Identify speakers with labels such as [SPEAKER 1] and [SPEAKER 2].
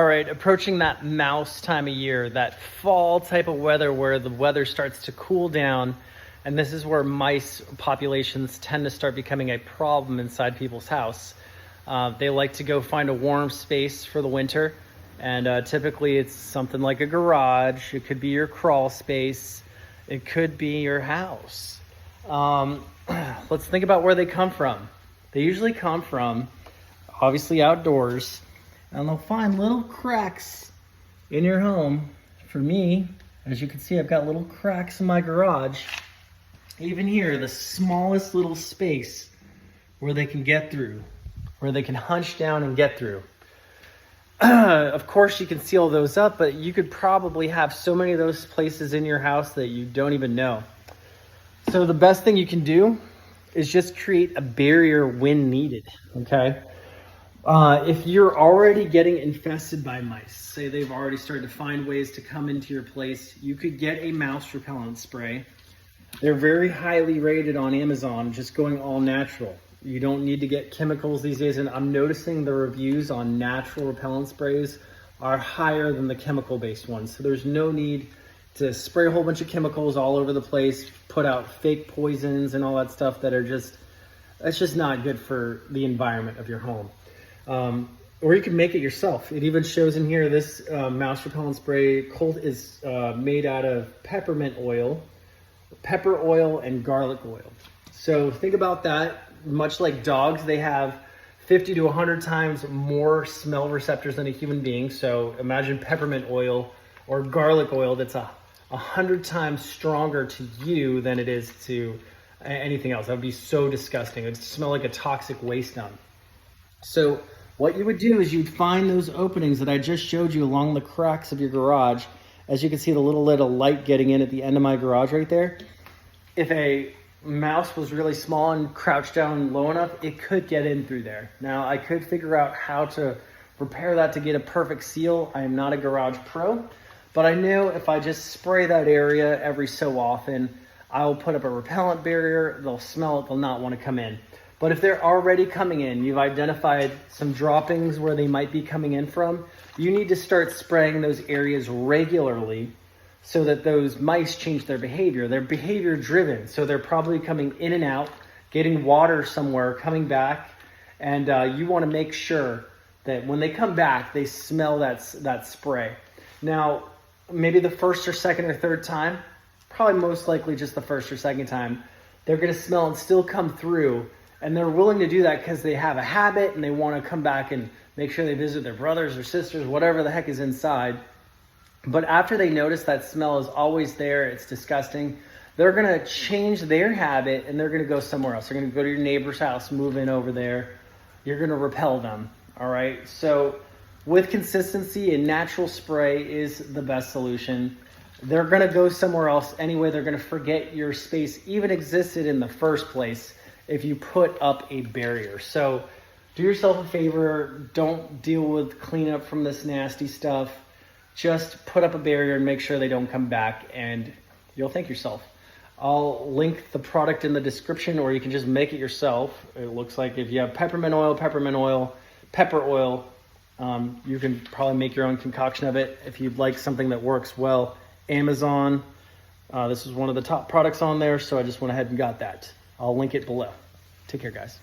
[SPEAKER 1] All right, approaching that mouse time of year, that fall type of weather where the weather starts to cool down, and this is where mice populations tend to start becoming a problem inside people's house. They like to go find a warm space for the winter, and typically it's something like a garage. It could be your crawl space. It could be your house. Let's think about where they come from. They usually come from, obviously, outdoors. And they'll find little cracks in your home. For me, as you can see, I've got little cracks in my garage. Even here, the smallest little space where they can get through, where they can hunch down and get through. Of course, you can seal those up, but you could probably have so many of those places in your house that you don't even know. So the best thing you can do is just create a barrier when needed, okay? If you're already getting infested by mice, say they've already started to find ways to come into your place, you could get a mouse repellent spray. They're very highly rated on Amazon, just going all natural. You don't need to get chemicals these days, and I'm noticing the reviews on natural repellent sprays are higher than the chemical-based ones. So there's no need to spray a whole bunch of chemicals all over the place, put out fake poisons and all that stuff that are just, it's just not good for the environment of your home. Or you can make it yourself. It even shows in here, this mouse repellent spray is made out of peppermint oil, pepper oil, and garlic oil. So think about that. Much like dogs, they have 50 to 100 times more smell receptors than a human being. So imagine peppermint oil or garlic oil that's 100 times stronger to you than it is to anything else. That would be so disgusting. It would smell like a toxic waste dump. So what you would do is you'd find those openings that I just showed you along the cracks of your garage. As you can see, the little light getting in at the end of my garage right there. If a mouse was really small and crouched down low enough, it could get in through there. Now, I could figure out how to repair that to get a perfect seal. I am not a garage pro, but I know if I just spray that area every so often, I will put up a repellent barrier. They'll smell it. They'll not want to come in. But if they're already coming in, you've identified some droppings where they might be coming in from, you need to start spraying those areas regularly so that those mice change their behavior. They're behavior driven, so they're probably coming in and out, getting water somewhere, coming back, and you want to make sure that when they come back, they smell that spray. Now, maybe the first or second or third time, probably most likely just the first or second time, they're going to smell and still come through. And they're willing to do that because they have a habit and they want to come back and make sure they visit their brothers or sisters, whatever the heck is inside. But after they notice that smell is always there, it's disgusting, they're going to change their habit and they're going to go somewhere else. They're going to go to your neighbor's house, move in over there. You're going to repel them, all right? So with consistency, a natural spray is the best solution. They're going to go somewhere else anyway. They're going to forget your space even existed in the first place if you put up a barrier. So do yourself a favor, don't deal with cleanup from this nasty stuff. Just put up a barrier and make sure they don't come back, and you'll thank yourself. I'll link the product in the description, or you can just make it yourself. It looks like if you have peppermint oil, pepper oil, you can probably make your own concoction of it. If you'd like something that works well, Amazon, this is one of the top products on there, so I just went ahead and got that. I'll link it below. Take care, guys.